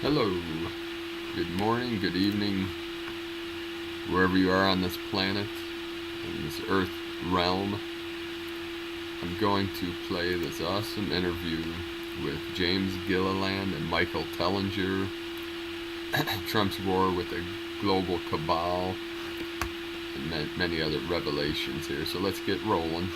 Hello, good morning, good evening, wherever you are on this planet, in this Earth realm. I'm going to play this awesome interview with James Gilliland and Michael Tellinger, Trump's war with the global cabal, and many other revelations here. So let's get rolling.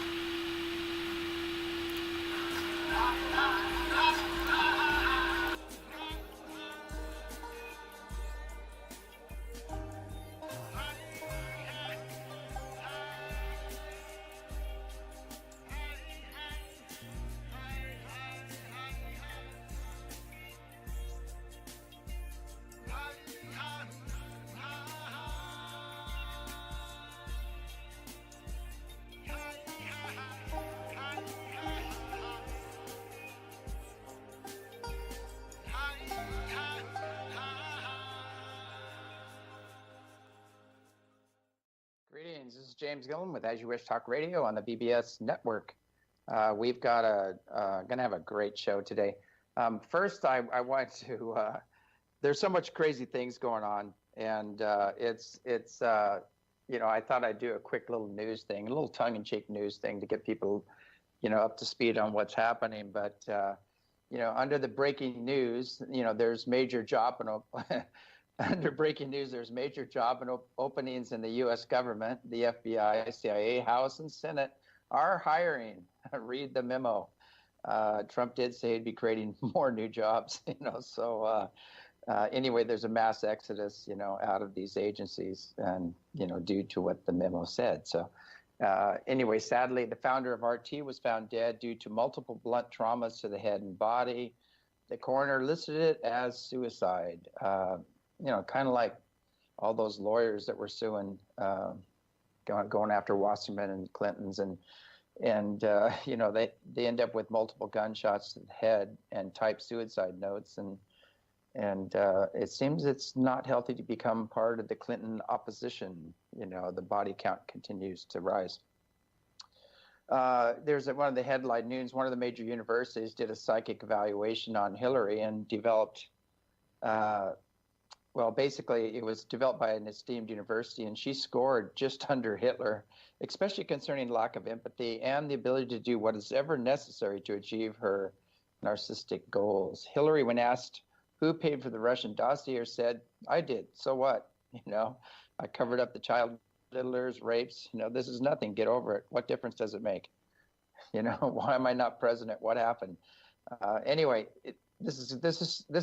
Greetings. This is James Gilliland with As You Wish Talk Radio on the BBS network. We've got going to have a great show today. First, I want to. There's so much crazy things going on, and I thought I'd do a quick little news thing, a little tongue-in-cheek news thing to get people, up to speed on what's happening. But under the breaking news, there's major job and under breaking news, there's major job openings in the U.S. government. The FBI, CIA, House, and Senate are hiring. Read the memo. Trump did say he'd be creating more new jobs, So anyway, there's a mass exodus, out of these agencies, and due to what the memo said. So anyway, sadly, the founder of RT was found dead due to multiple blunt traumas to the head and body. The coroner listed it as suicide. Kind of like all those lawyers that were suing, going after Wasserman and Clintons, and they end up with multiple gunshots to the head and type suicide notes, and it seems it's not healthy to become part of the Clinton opposition. The body count continues to rise. There's one of the headline news. One of the major universities did a psychic evaluation on Hillary and developed. Well, basically, it was developed by an esteemed university, and she scored just under Hitler, especially concerning lack of empathy and the ability to do what is ever necessary to achieve her narcissistic goals. Hillary, when asked who paid for the Russian dossier, said, "I did. So what? I covered up the child diddlers, rapes. This is nothing. Get over it. What difference does it make? Why am I not president? What happened?" Anyway, this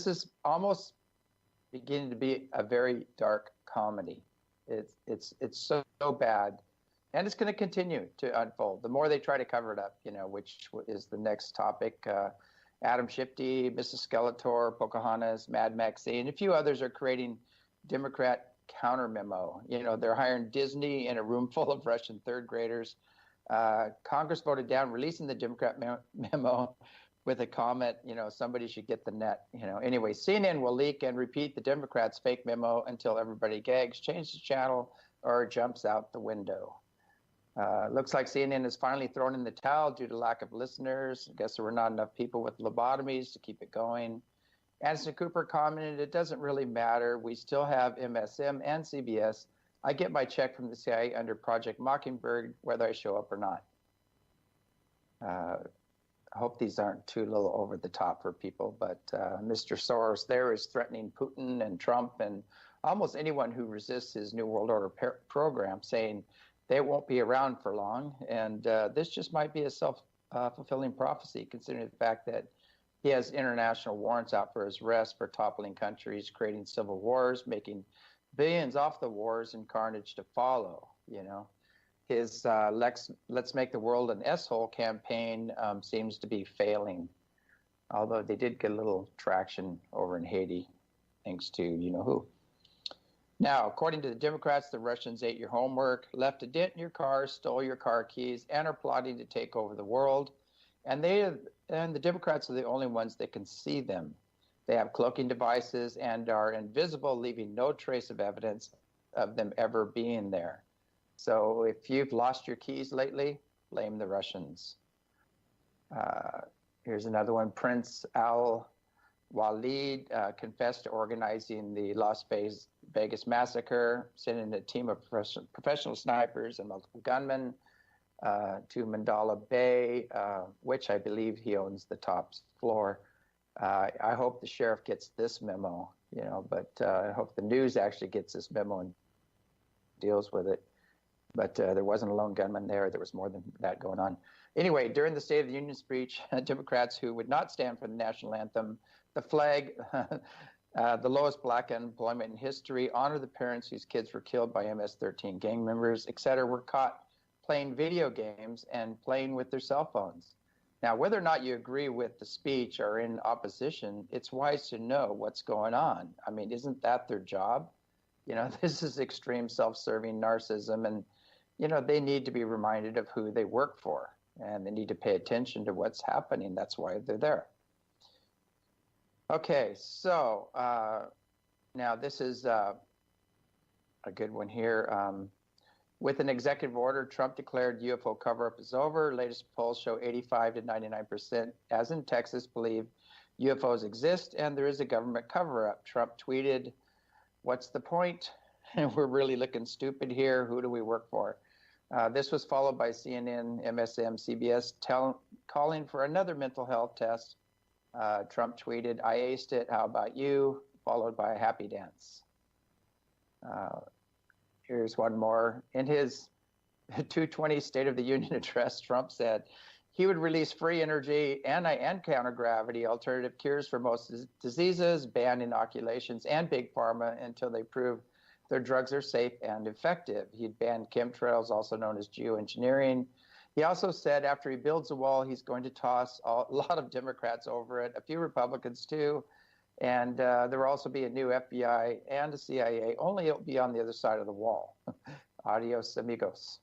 is almost beginning to be a very dark comedy. It's so bad, and it's going to continue to unfold. The more they try to cover it up, which is the next topic. Adam Shifty, Mrs. Skeletor, Pocahontas, Mad Maxine, and a few others are creating Democrat counter memo. They're hiring Disney in a room full of Russian third graders. Congress voted down releasing the Democrat memo with a comment, somebody should get the net. Anyway, CNN will leak and repeat the Democrats' fake memo until everybody gags, change the channel, or jumps out the window. Looks like CNN has finally thrown in the towel due to lack of listeners. I guess there were not enough people with lobotomies to keep it going. Anderson Cooper commented, "It doesn't really matter. We still have MSM and CBS. I get my check from the CIA under Project Mockingbird, whether I show up or not." I hope these aren't too little over the top for people, but Mr. Soros there is threatening Putin and Trump and almost anyone who resists his New World Order program, saying they won't be around for long. And this just might be a self-fulfilling prophecy, considering the fact that he has international warrants out for his arrest for toppling countries, creating civil wars, making billions off the wars, and carnage to follow, His Let's Make the World an S-Hole campaign seems to be failing, although they did get a little traction over in Haiti, thanks to you-know-who. Now, according to the Democrats, the Russians ate your homework, left a dent in your car, stole your car keys, and are plotting to take over the world. And the Democrats are the only ones that can see them. They have cloaking devices and are invisible, leaving no trace of evidence of them ever being there. So if you've lost your keys lately, blame the Russians. Here's another one. Prince Al Waleed confessed to organizing the Las Vegas massacre, sending a team of professional snipers and multiple gunmen to Mandala Bay, which I believe he owns the top floor. I hope the sheriff gets this memo, but I hope the news actually gets this memo and deals with it. But there wasn't a lone gunman there. There was more than that going on. Anyway, during the State of the Union speech, Democrats who would not stand for the national anthem, the flag, the lowest black unemployment in history, honor the parents whose kids were killed by MS-13 gang members, etc., were caught playing video games and playing with their cell phones. Now, whether or not you agree with the speech or in opposition, it's wise to know what's going on. I mean, isn't that their job? This is extreme self-serving narcissism, and, they need to be reminded of who they work for, and they need to pay attention to what's happening. That's why they're there. Okay, so now this is a good one here. With an executive order, Trump declared UFO cover-up is over. Latest polls show 85 to 99%, as in Texas, believe UFOs exist and there is a government cover-up. Trump tweeted, "What's the point? We're really looking stupid here. Who do we work for?" This was followed by CNN, MSM, CBS calling for another mental health test. Trump tweeted, "I aced it. How about you?" Followed by a happy dance. Here's one more. In his 220 State of the Union address, Trump said he would release free energy, anti and counter-gravity, alternative cures for most diseases, ban inoculations, and big pharma until they prove their drugs are safe and effective. He'd ban chemtrails, also known as geoengineering. He also said after he builds a wall, he's going to toss a lot of Democrats over it, a few Republicans too, and there will also be a new FBI and a CIA, only it'll be on the other side of the wall. Adios, amigos.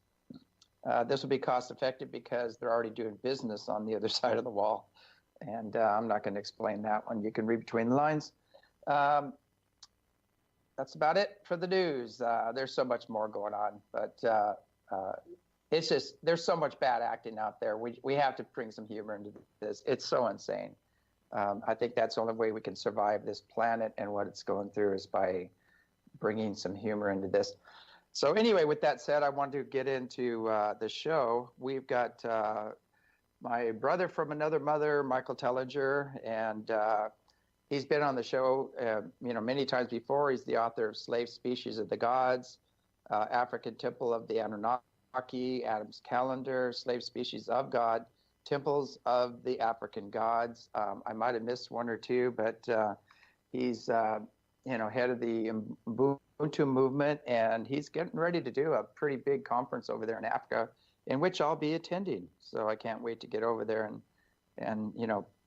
This will be cost effective because they're already doing business on the other side of the wall. And I'm not going to explain that one. You can read between the lines. That's about it for the news. There's so much more going on, but it's just, there's so much bad acting out there. We have to bring some humor into this. It's so insane. I think that's the only way we can survive this planet and what it's going through is by bringing some humor into this. So anyway, with that said, I want to get into the show. We've got my brother from another mother, Michael Tellinger, and he's been on the show many times before. He's the author of Slave Species of the Gods, African Temple of the Anunnaki, Adam's Calendar, Slave Species of God, Temples of the African Gods. I might have missed one or two, but he's head of the Ubuntu movement, and he's getting ready to do a pretty big conference over there in Africa, in which I'll be attending. So I can't wait to get over there and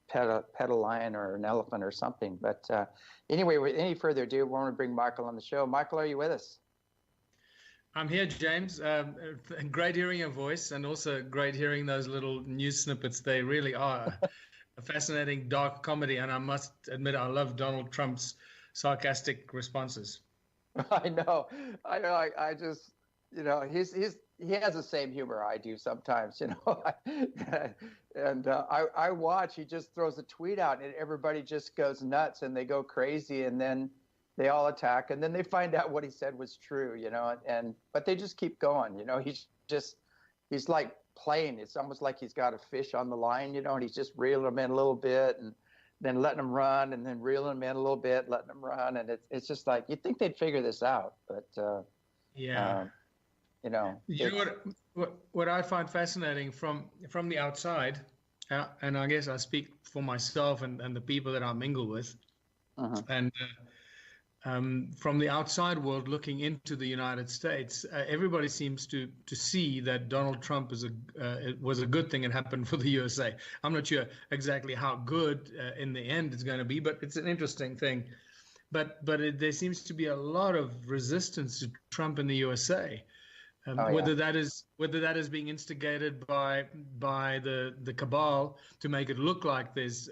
pet a lion or an elephant or something. But anyway, with any further ado, I want to bring Michael on the show. Michael, are you with us? I'm here, James. Great hearing your voice, and also great hearing those little news snippets. They really are a fascinating dark comedy, and I must admit I love Donald Trump's sarcastic responses. I know. I just, he has the same humor I do sometimes, and I watch. He just throws a tweet out, and everybody just goes nuts, and they go crazy, and then they all attack, and then they find out what he said was true, but they just keep going, he's like playing. It's almost like he's got a fish on the line, and he's just reeling them in a little bit and then letting them run and then reeling them in a little bit, letting them run. And it's just like, you'd think they'd figure this out, but what I find fascinating from the outside, and I guess I speak for myself and the people that I mingle with, and from the outside world looking into the United States, everybody seems to see that Donald Trump was a good thing and happened for the USA. I'm not sure exactly how good in the end it's going to be, but it's an interesting thing. But there seems to be a lot of resistance to Trump in the USA, whether that is being instigated by the cabal to make it look like there's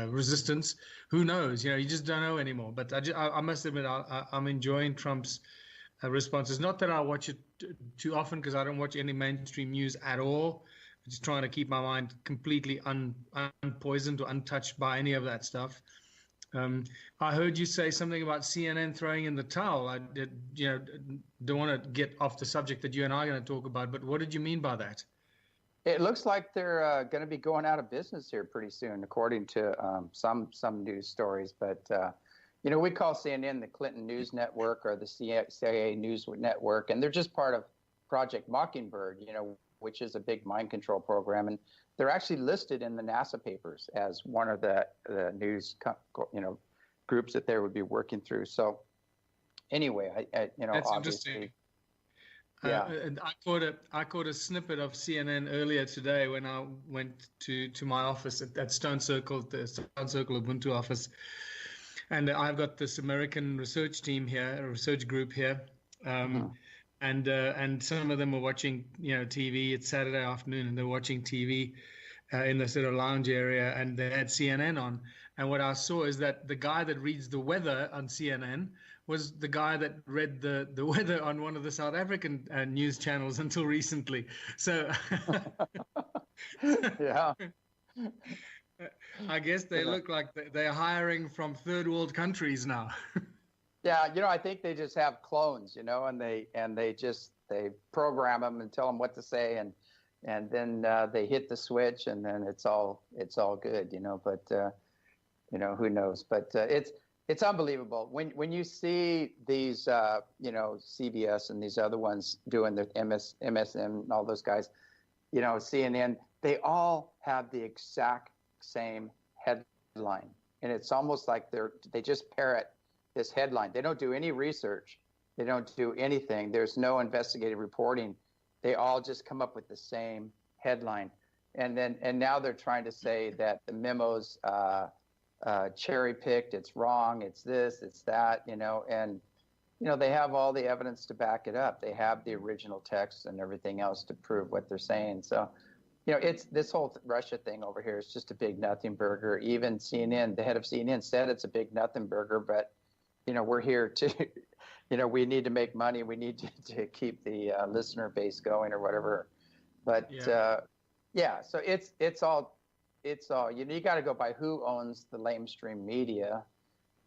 resistance. Who knows? You just don't know anymore. But I must admit, I'm enjoying Trump's responses. Not that I watch it too often, because I don't watch any mainstream news at all. just trying to keep my mind completely unpoisoned or untouched by any of that stuff. I heard you say something about CNN throwing in the towel. I did, don't want to get off the subject that you and I are going to talk about, but what did you mean by that? It looks like they're going to be going out of business here pretty soon, according to some news stories. But we call CNN the Clinton News Network or the CIA News Network, and they're just part of Project Mockingbird, which is a big mind control program, and they're actually listed in the NASA papers as one of the news groups that they would be working through. So anyway, that's obviously. Interesting. Yeah. I caught a snippet of CNN earlier today when I went to my office at Stone Circle, the Stone Circle Ubuntu office, and I've got this American research team here, a research group here, and some of them were watching TV. It's Saturday afternoon, and they're watching TV in the sort of lounge area, and they had CNN on. And what I saw is that the guy that reads the weather on CNN was the guy that read the weather on one of the South African news channels until recently. So yeah, I guess they look like they're hiring from third world countries now. Yeah, I think they just have clones, and they program them and tell them what to say, and then they hit the switch, and then it's all good, But who knows? But it's unbelievable when you see these, CBS and these other ones doing the MSM and all those guys, CNN. They all have the exact same headline, and it's almost like they just parrot this headline. They don't do any research. They don't do anything. There's no investigative reporting. They all just come up with the same headline, and now they're trying to say that the memos cherry picked. It's wrong. It's this. It's that. And they have all the evidence to back it up. They have the original text and everything else to prove what they're saying. So, it's this whole Russia thing over here is just a big nothing burger. Even CNN, the head of CNN said it's a big nothing burger, but we're here to, we need to make money. We need to keep the listener base going or whatever. But so it's all you got to go by who owns the lamestream media,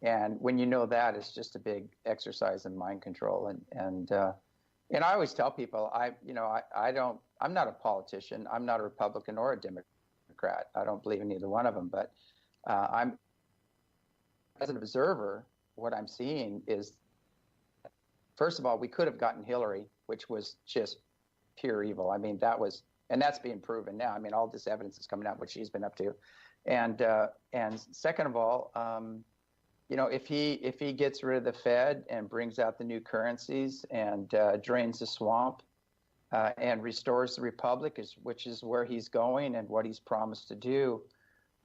and when that, it's just a big exercise in mind control. And I always tell people I'm not a politician. I'm not a Republican or a Democrat. I don't believe in either one of them. But I'm, as an observer, what I'm seeing is, first of all, we could have gotten Hillary, which was just pure evil. I mean, and that's being proven now. I mean, all this evidence is coming out, what she's been up to. And second of all, if he gets rid of the Fed and brings out the new currencies and drains the swamp and restores the republic, which is where he's going and what he's promised to do,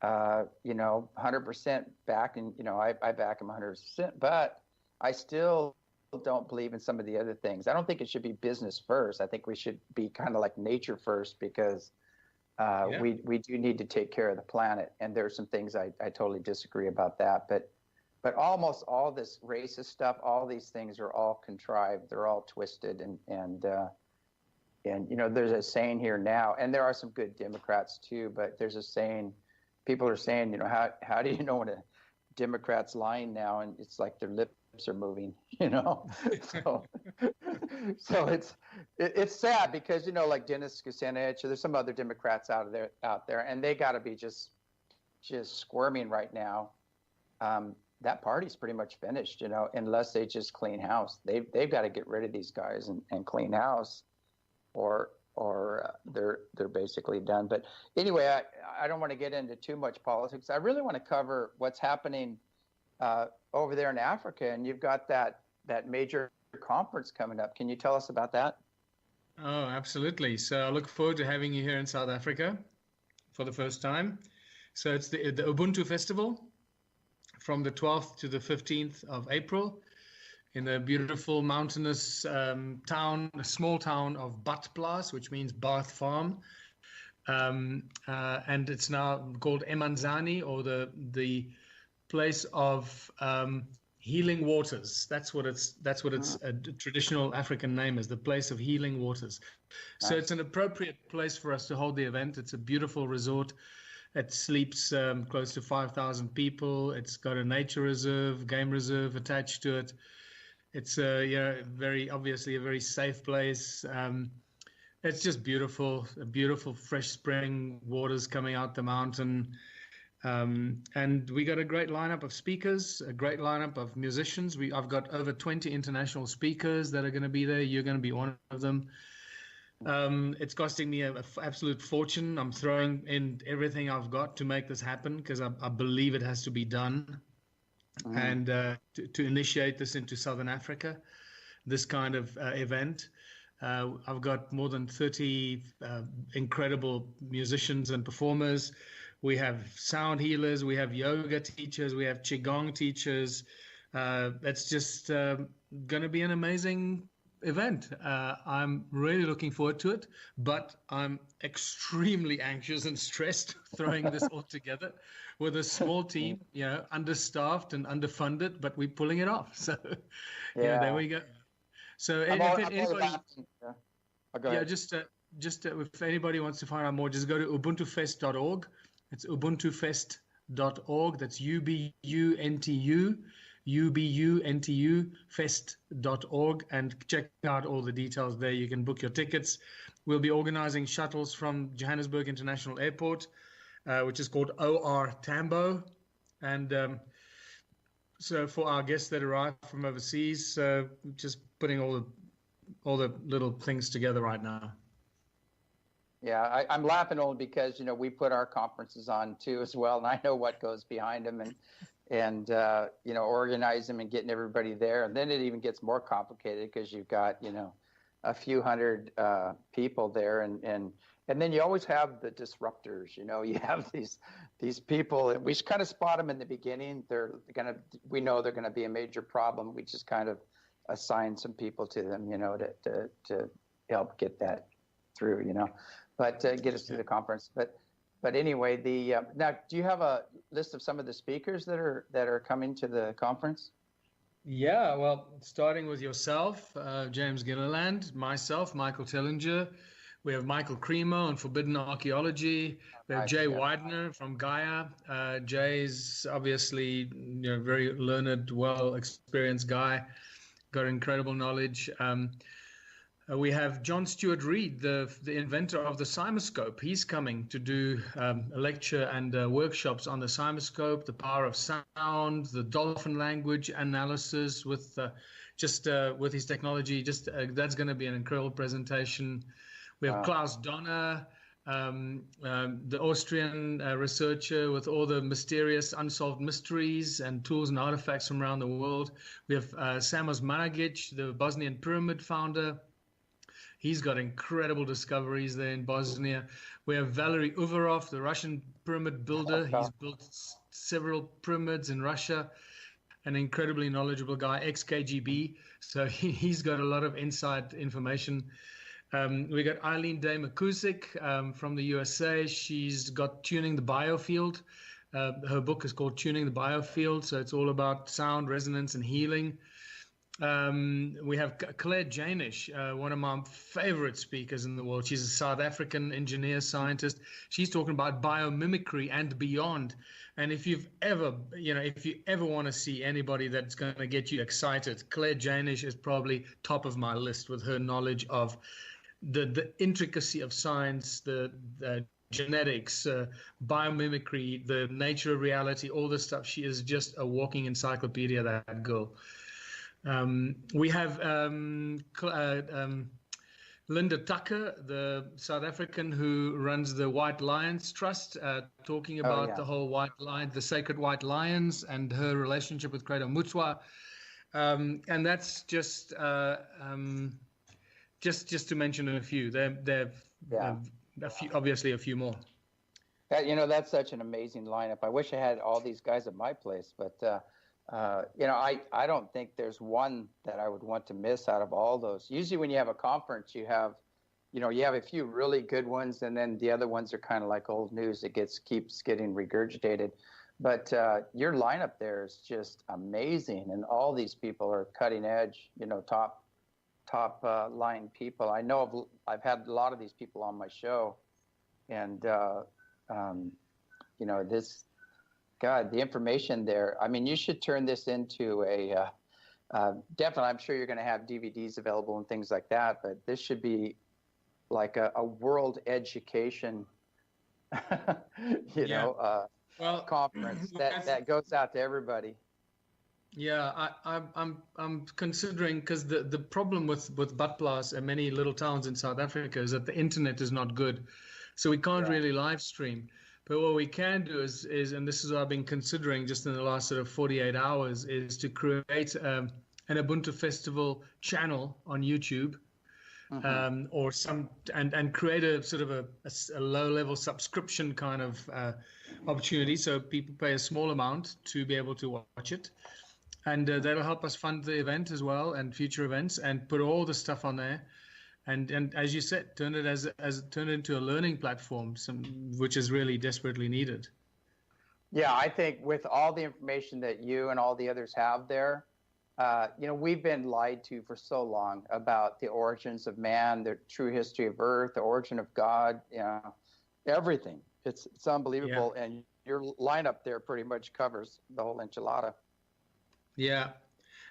100% back. And, I back him 100%, but I still don't believe in some of the other things. I don't think it should be business first. I think we should be kind of like nature first, because we do need to take care of the planet. And there are some things I totally disagree about that. But almost all this racist stuff, all these things are all contrived. They're all twisted. And there's a saying here now, and there are some good Democrats too, but there's a saying, people are saying, how do you know when a Democrat's lying now? And it's like their lips are moving, so it's sad, because like Dennis Kucinich, there's some other Democrats out there, and they got to be just squirming right now. That party's pretty much finished, unless they just clean house. They've got to get rid of these guys and clean house, or they're basically done. But anyway, I don't want to get into too much politics. I really want to cover what's happening over there in Africa, and you've got that major conference coming up. Can you tell us about that? Oh, absolutely. So I look forward to having you here in South Africa for the first time. So it's the Ubuntu Festival from the 12th to the 15th of April in the beautiful mountainous town, a small town of Badplaas, which means Bath Farm. And it's now called Emanzani, or the place of Healing Waters. That's what its a traditional African name is, the place of healing waters. So it's an appropriate place for us to hold the event. It's a beautiful resort. It sleeps close to 5,000 people. It's got a nature reserve, game reserve attached to it. It's very obviously a very safe place. It's just beautiful, a beautiful fresh spring waters coming out the mountain. And we got a great lineup of speakers, a great lineup of musicians. I've got over 20 international speakers that are going to be there. You're going to be one of them. It's costing me an absolute fortune. I'm throwing in everything I've got to make this happen because I believe it has to be done. And to initiate this into Southern Africa, this kind of event. I've got more than 30 incredible musicians and performers. We have sound healers, we have yoga teachers, we have Qigong teachers. It's just going to be an amazing event. I'm really looking forward to it, but I'm extremely anxious and stressed throwing this all together with a small team, understaffed and underfunded, but we're pulling it off. So, there we go. So, if anybody wants to find out more, just go to ubuntufest.org. It's ubuntufest.org. That's UBUNTU fest.org, and check out all the details there. You can book your tickets. We'll be organizing shuttles from Johannesburg International Airport, which is called OR Tambo. And so for our guests that arrive from overseas, just putting all the little things together right now. Yeah, I'm laughing only because, we put our conferences on too as well, and I know what goes behind them and organize them and getting everybody there. And then it even gets more complicated because you've got, a few hundred people there. And then you always have the disruptors, you have these people, and we kind of spot them in the beginning. We know they're going to be a major problem. We just kind of assign some people to them, to help get that through, but get us through the conference. But anyway, now, do you have a list of some of the speakers that are coming to the conference? Yeah, well, starting with yourself, James Gilliland, myself, Michael Tellinger. We have Michael Cremo on Forbidden Archaeology. We have Jay Widener from Gaia. Jay's obviously very learned, well-experienced guy, got incredible knowledge. We have John Stuart Reid, the inventor of the CymaScope. He's coming to do a lecture and workshops on the CymaScope, the power of sound, the dolphin language analysis with his technology. That's going to be an incredible presentation. We have Klaus Donner, the Austrian researcher with all the mysterious unsolved mysteries and tools and artifacts from around the world. We have Samos Managic, the Bosnian pyramid founder. He's got incredible discoveries there in Bosnia. We have Valery Uvarov, the Russian pyramid builder. He's built several pyramids in Russia. An incredibly knowledgeable guy, ex-KGB. So he's got a lot of inside information. We got Eileen Day McCusick from the USA. She's got Tuning the Biofield. Her book is called Tuning the Biofield. So it's all about sound, resonance, and healing. We have Claire Janish, one of my favorite speakers in the world. She's a South African engineer, scientist. She's talking about biomimicry and beyond. And if you ever want to see anybody that's going to get you excited, Claire Janish is probably top of my list with her knowledge of the intricacy of science, the genetics, biomimicry, the nature of reality, all this stuff. She is just a walking encyclopedia, that girl. We have Linda Tucker, the South African who runs the White Lions Trust, talking about the whole white lion, the sacred white lions, and her relationship with Credo Mutwa. And that's just to mention a few. There a few, obviously a few more. That's such an amazing lineup. I wish I had all these guys at my place, but I don't think there's one that I would want to miss out of all those. Usually when you have a conference, you have a few really good ones, and then the other ones are kind of like old news that keeps getting regurgitated. But your lineup there is just amazing, and all these people are cutting edge, top line people. I know I've had a lot of these people on my show, and this, God, the information there. I mean, you should turn this into a definitely. I'm sure you're going to have DVDs available and things like that, but this should be like a world education, conference that goes out to everybody. Yeah, I'm considering, because the problem with Badplaats and many little towns in South Africa is that the internet is not good, so we can't really live stream. But what we can do is, and this is what I've been considering just in the last sort of 48 hours, is to create an Ubuntu Festival channel on YouTube, or and create a sort of a low-level subscription kind of opportunity, so people pay a small amount to be able to watch it, and that'll help us fund the event as well and future events, and put all the stuff on there. And as you said, turn it into a learning platform, which is really desperately needed. Yeah, I think with all the information that you and all the others have there, we've been lied to for so long about the origins of man, the true history of Earth, the origin of God, everything. It's unbelievable, and your lineup there pretty much covers the whole enchilada. Yeah,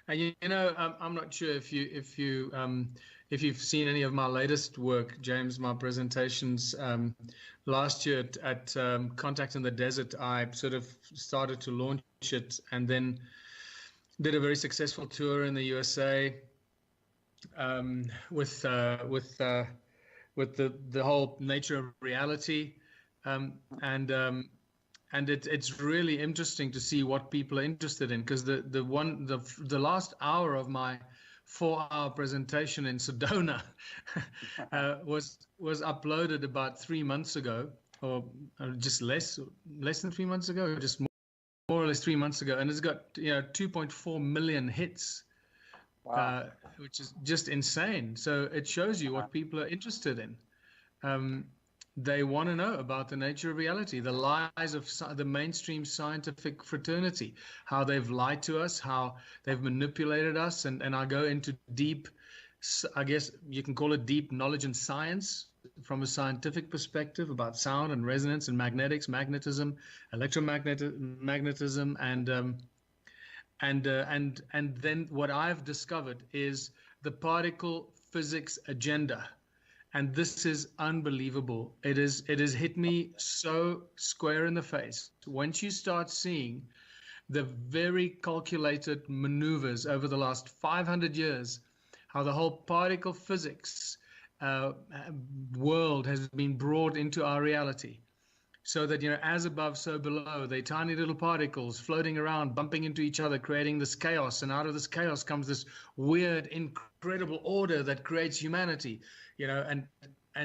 and I'm not sure if you've seen any of my latest work, James, my presentations. Last year at Contact in the Desert, I sort of started to launch it, and then did a very successful tour in the USA with the whole nature of reality, and it's really interesting to see what people are interested in, because the last hour of my 4-hour presentation in Sedona was uploaded about 3 months ago, or just less than 3 months ago, or just more or less 3 months ago, and it's got 2.4 million hits. Wow. Which is just insane. So it shows you what people are interested in. They want to know about the nature of reality, the lies of the mainstream scientific fraternity, how they've lied to us, how they've manipulated us. And I go into deep, I guess you can call it deep knowledge and science from a scientific perspective about sound and resonance and magnetics, magnetism, electromagnetism, and then what I've discovered is the particle physics agenda. And this is unbelievable. It has hit me so square in the face. Once you start seeing the very calculated maneuvers over the last 500 years, how the whole particle physics world has been brought into our reality, so that, as above, so below, they're tiny little particles floating around, bumping into each other, creating this chaos. And out of this chaos comes this weird, incredible order that creates humanity. And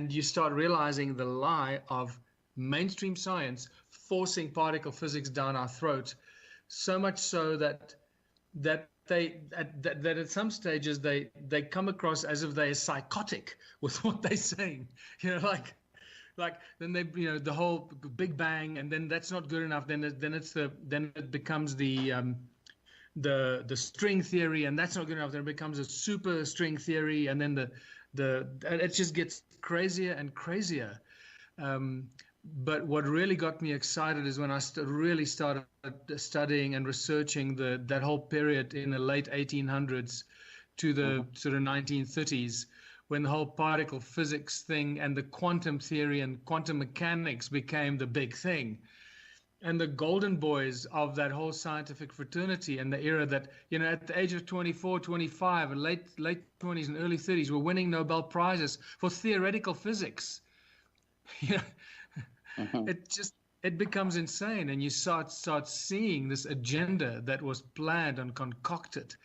you start realizing the lie of mainstream science forcing particle physics down our throat, so much so that at some stages they come across as if they're psychotic with what they're saying. Like then they the whole Big Bang, and then that's not good enough. Then it becomes the string theory, and that's not good enough. Then it becomes a super string theory, and then it just gets crazier and crazier. But what really got me excited is when I really started studying and researching that whole period in the late 1800s to the sort of 1930s, when the whole particle physics thing and the quantum theory and quantum mechanics became the big thing. And the golden boys of that whole scientific fraternity and the era that, at the age of 24, 25, and late 20s and early 30s were winning Nobel Prizes for theoretical physics. It becomes insane, and you start seeing this agenda that was planned and concocted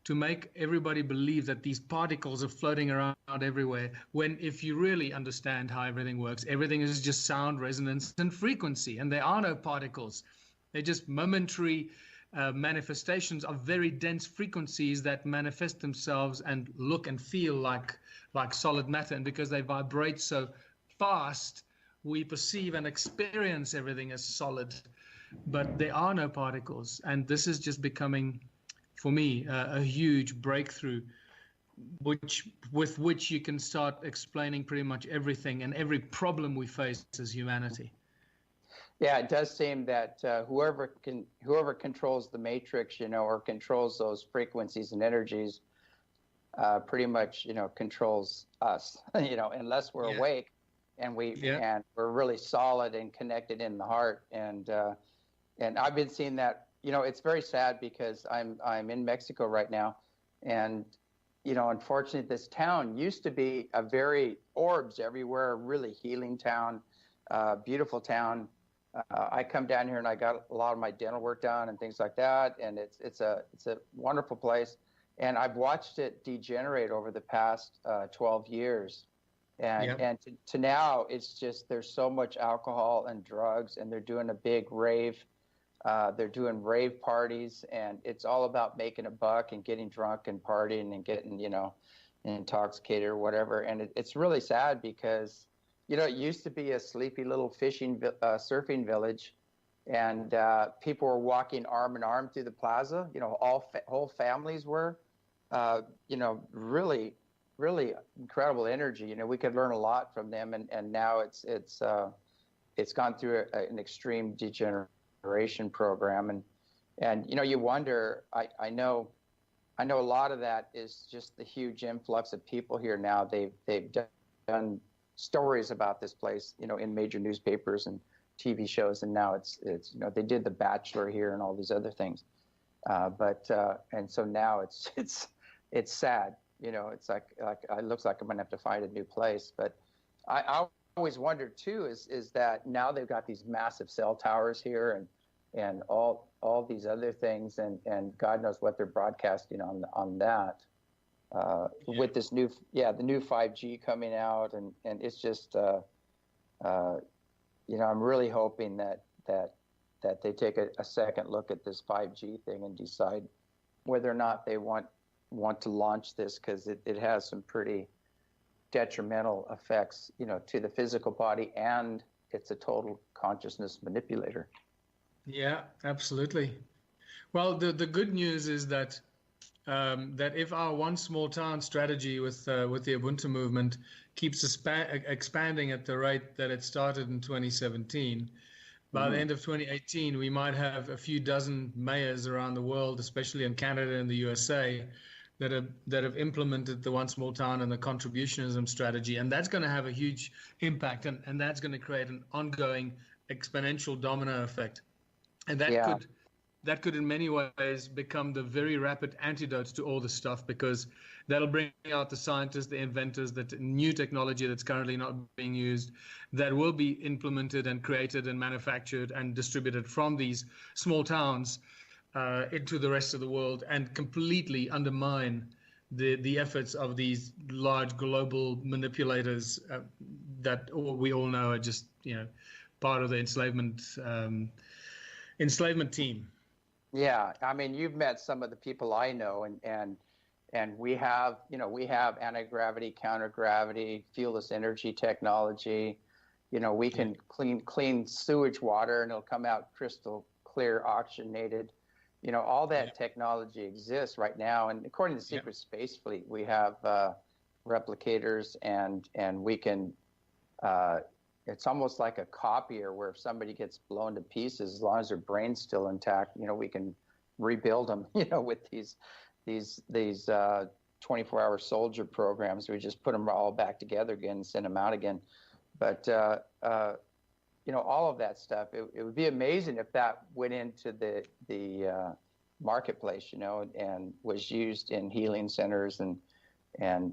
to make everybody believe that these particles are floating around everywhere, when if you really understand how everything works, everything is just sound, resonance, and frequency, and there are no particles. They're just momentary manifestations of very dense frequencies that manifest themselves and look and feel like solid matter, and because they vibrate so fast, we perceive and experience everything as solid. but there are no particles. And this is just becoming, for me, a huge breakthrough, with which you can start explaining pretty much everything and every problem we face as humanity. Yeah, it does seem that whoever controls the matrix, or controls those frequencies and energies, pretty much, controls us, unless we're awake and we're really solid and connected in the heart. And I've been seeing that. It's very sad because I'm in Mexico right now, and unfortunately, this town used to be a very orbs everywhere, really healing town, beautiful town. I come down here and I got a lot of my dental work done and things like that, and it's a wonderful place. And I've watched it degenerate over the past 12 years, and to now it's just there's so much alcohol and drugs, and they're doing a big rave. They're doing rave parties, and it's all about making a buck and getting drunk and partying and getting intoxicated or whatever. And it's really sad because it used to be a sleepy little surfing village, and people were walking arm in arm through the plaza. Whole families were, really, really incredible energy. We could learn a lot from them, and now it's gone through an extreme degeneration program, and you wonder. I know a lot of that is just the huge influx of people here now. They've done stories about this place, in major newspapers and TV shows, and now it's they did The Bachelor here and all these other things, and so now it's sad, it's like it looks like I'm gonna have to find a new place. But I always wondered too is that now they've got these massive cell towers here and all these other things, and God knows what they're broadcasting on that. With this the new 5G coming out, and it's just, I'm really hoping that they take a second look at this 5G thing and decide whether or not they want to launch this, because it has some pretty detrimental effects, to the physical body, and it's a total consciousness manipulator. Yeah, absolutely. Well, the good news is that if our one small town strategy with the Ubuntu movement keeps expanding at the rate that it started in 2017, by the end of 2018, we might have a few dozen mayors around the world, especially in Canada and the USA, that have implemented the one small town and the contributionism strategy, and that's going to have a huge impact, and that's going to create an ongoing exponential domino effect, and that could in many ways become the very rapid antidote to all this stuff, because that'll bring out the scientists, the inventors, the new technology that's currently not being used, that will be implemented and created and manufactured and distributed from these small towns into the rest of the world, and completely undermine the efforts of these large global manipulators that we all know are just part of the enslavement team. Yeah, I mean, you've met some of the people I know, and we have anti-gravity, counter-gravity, fuelless energy technology. We can clean sewage water and it'll come out crystal clear, oxygenated. All that technology exists right now, and according to the Secret Space Fleet, we have replicators, and we can. It's almost like a copier, where if somebody gets blown to pieces, as long as their brain's still intact, we can rebuild them, with these 24-hour soldier programs. We just put them all back together again and send them out again. But, all of that stuff, it would be amazing if that went into the marketplace, and was used in healing centers and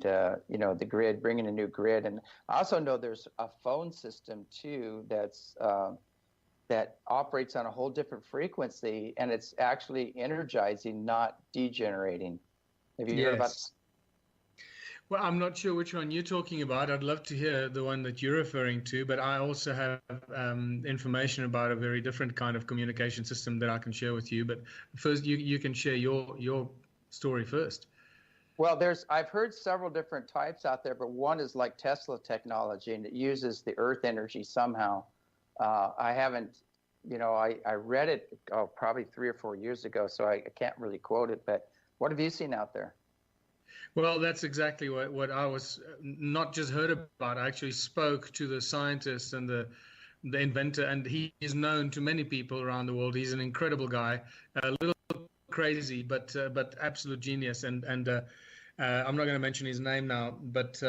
the grid, bringing a new grid. And I also know there's a phone system too that operates on a whole different frequency, and it's actually energizing, not degenerating. Have you heard about this? Well, I'm not sure which one you're talking about. I'd love to hear the one that you're referring to, but I also have information about a very different kind of communication system that I can share with you. But first, you can share your story first. Well, I've heard several different types out there, but one is like Tesla technology, and it uses the earth energy somehow. I haven't I read it probably 3 or 4 years ago, so I can't really quote it. But what have you seen out there? Well, that's exactly what I was not just heard about. I actually spoke to the scientist and the inventor, and he is known to many people around the world. He's an incredible guy, a little crazy, but absolute genius. And I'm not going to mention his name now, but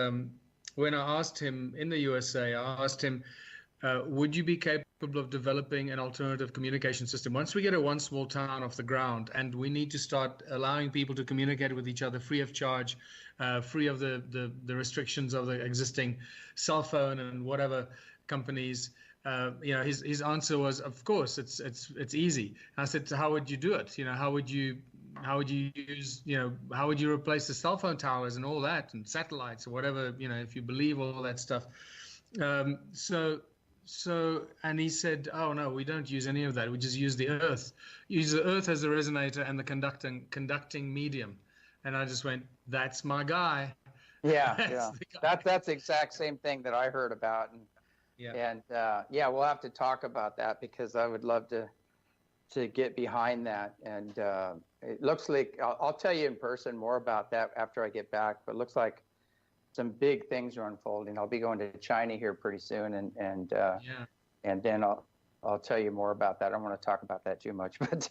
when I asked him in the USA, I asked him, would you be capable of developing an alternative communication system? Once we get one small town off the ground, and we need to start allowing people to communicate with each other free of charge, free of the restrictions of the existing cell phone and whatever companies. His answer was, of course, it's easy. I said, how would you do it? How would you use, how would you replace the cell phone towers and all that, and satellites or whatever, if you believe all that stuff. And he said, oh no, we don't use any of that. We just use the earth. Use the earth as a resonator and the conducting medium. And I just went, that's my guy. Yeah. That's the exact same thing that I heard about. And we'll have to talk about that, because I would love to get behind that. And it looks like I'll tell you in person more about that after I get back. But it looks like some big things are unfolding. I'll be going to China here pretty soon, and then I'll tell you more about that. I don't want to talk about that too much, but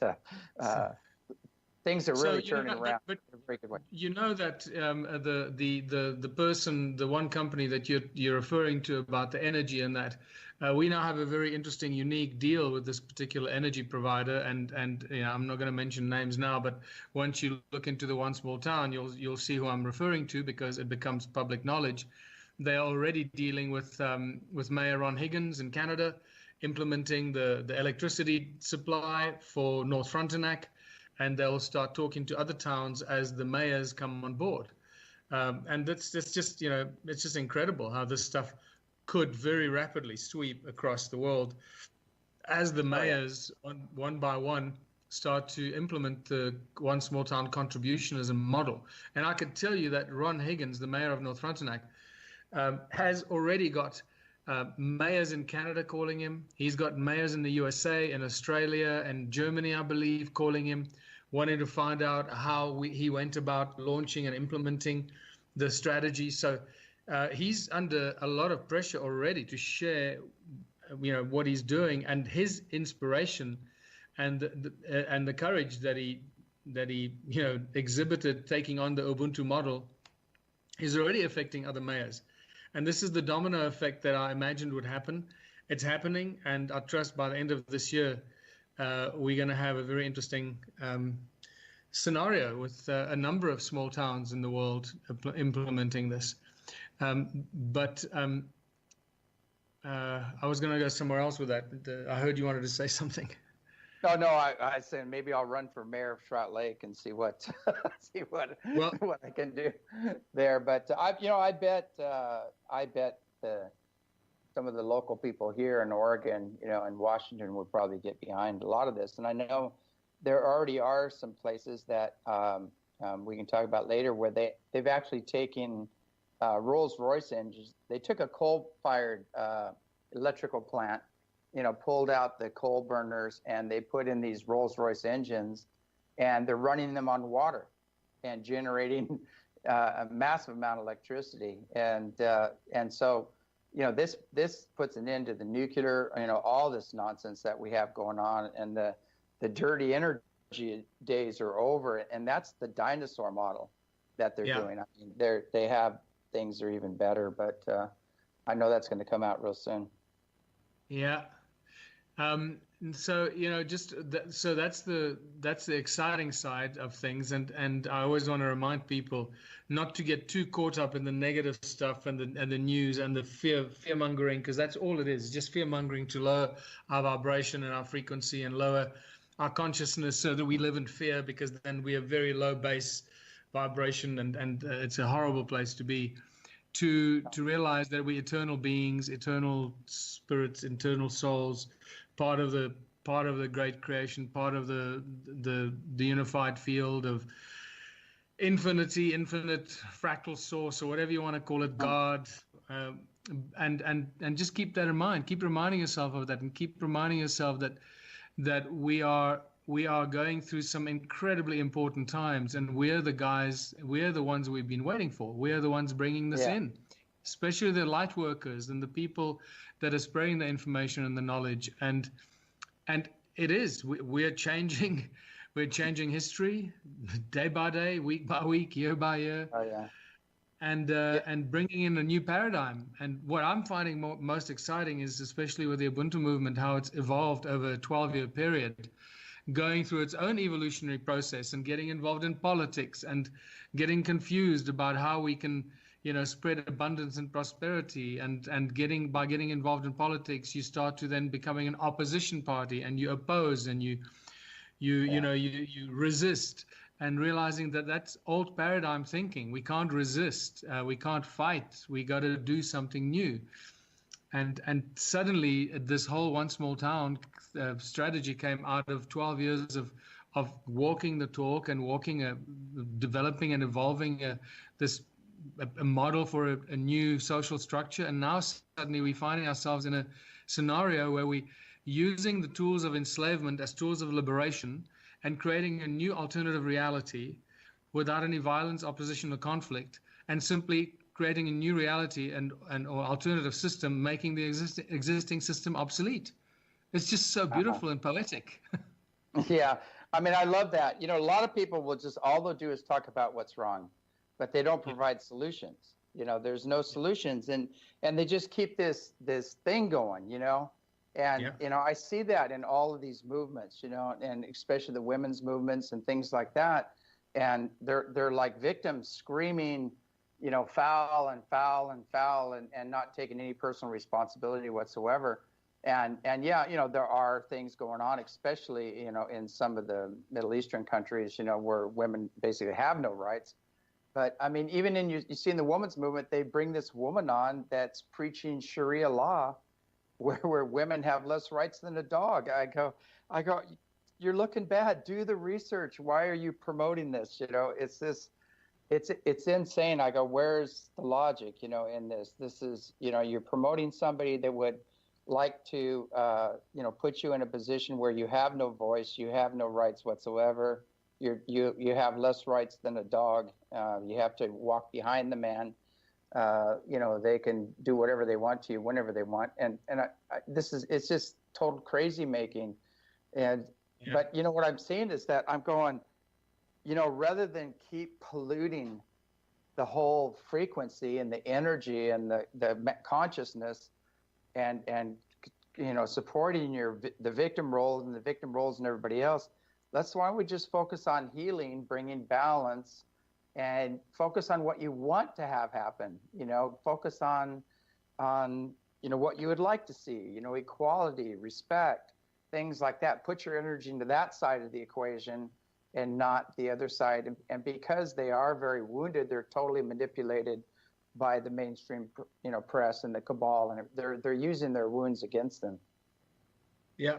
things are really turning around in a very good way. You know that the one company that you're referring to about the energy and that, we now have a very interesting, unique deal with this particular energy provider, and I'm not going to mention names now, but once you look into the one small town, you'll see who I'm referring to, because it becomes public knowledge. They are already dealing with Mayor Ron Higgins in Canada, implementing the electricity supply for North Frontenac, and they'll start talking to other towns as the mayors come on board. And that's just it's just incredible how this stuff could very rapidly sweep across the world as the mayors, one by one, start to implement the one small town contribution as a model. And I could tell you that Ron Higgins, the mayor of North Frontenac, has already got mayors in Canada calling him. He's got mayors in the USA and Australia and Germany, I believe, calling him, wanting to find out how he went about launching and implementing the strategy. So he's under a lot of pressure already to share, what he's doing, and his inspiration, and the courage that he exhibited taking on the Ubuntu model is already affecting other mayors. And this is the domino effect that I imagined would happen. It's happening, and I trust by the end of this year, we're going to have a very interesting scenario with a number of small towns in the world implementing this. I was going to go somewhere else with that. I heard you wanted to say something. No, I said maybe I'll run for mayor of Trout Lake and see what what I can do there. But I bet some of the local people here in Oregon, and Washington would probably get behind a lot of this. And I know there already are some places that we can talk about later where they've actually taken Rolls-Royce engines. They took a coal-fired electrical plant, pulled out the coal burners, and they put in these Rolls-Royce engines, and they're running them on water and generating a massive amount of electricity. And so, this puts an end to the nuclear, all this nonsense that we have going on, and the dirty energy days are over. And that's the dinosaur model that they're doing. I mean, they have things that are even better, but I know that's going to come out real soon. Yeah. So so that's the exciting side of things, and I always want to remind people not to get too caught up in the negative stuff and the news and the fear mongering, because that's all it is, just fear mongering to lower our vibration and our frequency and lower our consciousness, so that we live in fear, because then we have very low base vibration, and it's a horrible place to be. To realize that we're eternal beings, eternal spirits, eternal souls, part of the great creation, part of the unified field of infinite fractal source, or whatever you want to call it, God, and just keep that in mind. Keep reminding yourself of that, and keep reminding yourself that we are going through some incredibly important times, and we're the ones we've been waiting for. We're the ones bringing this in, especially the light workers and the people that are spreading the information and the knowledge. And we're changing history day by day, week by week, year by year. Oh yeah. And bringing in a new paradigm. And what I'm finding most exciting is, especially with the Ubuntu movement, how it's evolved over a 12-year period, going through its own evolutionary process and getting involved in politics and getting confused about how we can, spread abundance and prosperity. And by getting involved in politics, you start to then becoming an opposition party, and you oppose, and you resist. And realizing that that's old paradigm thinking. We can't resist. We can't fight. We got to do something new. And suddenly this whole one small town strategy came out of 12 years of walking the talk and developing and evolving a model for a new social structure. And now suddenly we're finding ourselves in a scenario where we using the tools of enslavement as tools of liberation, and creating a new alternative reality without any violence, opposition, or conflict, and simply creating a new reality or alternative system, making the existing system obsolete. It's just so beautiful and poetic. Yeah, I mean, I love that. A lot of people will just, all they'll do is talk about what's wrong, but they don't provide solutions. There's no solutions, and they just keep this thing going, And, I see that in all of these movements, and especially the women's movements and things like that. And they're like victims screaming, foul and foul and foul, and not taking any personal responsibility whatsoever. And yeah, there are things going on, especially, in some of the Middle Eastern countries, where women basically have no rights. But I mean, even you see in the women's movement, they bring this woman on that's preaching Sharia law, where women have less rights than a dog. I go, you're looking bad. Do the research. Why are you promoting this? It's insane. I go, where's the logic, in this? This is, you're promoting somebody that would like to, put you in a position where you have no voice, you have no rights whatsoever. You have less rights than a dog. You have to walk behind the man. They can do whatever they want to you whenever they want, and it's just total crazy making, but what I'm seeing is that I'm going, rather than keep polluting the whole frequency and the energy and the consciousness, and supporting the victim roles and the victim roles and everybody else, that's why we just focus on healing, bringing balance. And focus on what you want to have happen, focus on what you would like to see, equality, respect, things like that. Put your energy into that side of the equation and not the other side. And because they are very wounded, they're totally manipulated by the mainstream, press and the cabal, and they're using their wounds against them. Yeah.